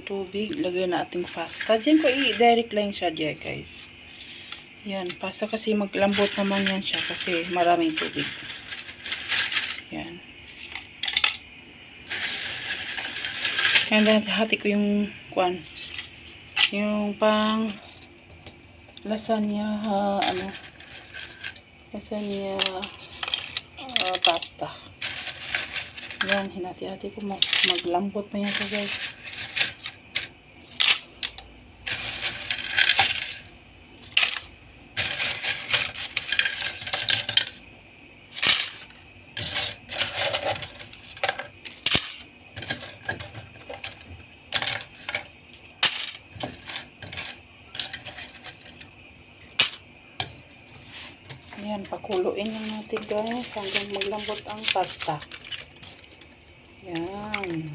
Tubig, lagay na ating pasta. Diyan ko i-direct line siya diyan, guys. Yan, pasta kasi maglambot naman yan siya kasi maraming tubig. Yan. Yan, hati ko yung yung pang lasagna, lasagna pasta. Yan, hinati-hati ko, maglambot pa yan siya, guys. Ayan, pakuluin lang natin, guys, hanggang maglambot ang pasta. Yan.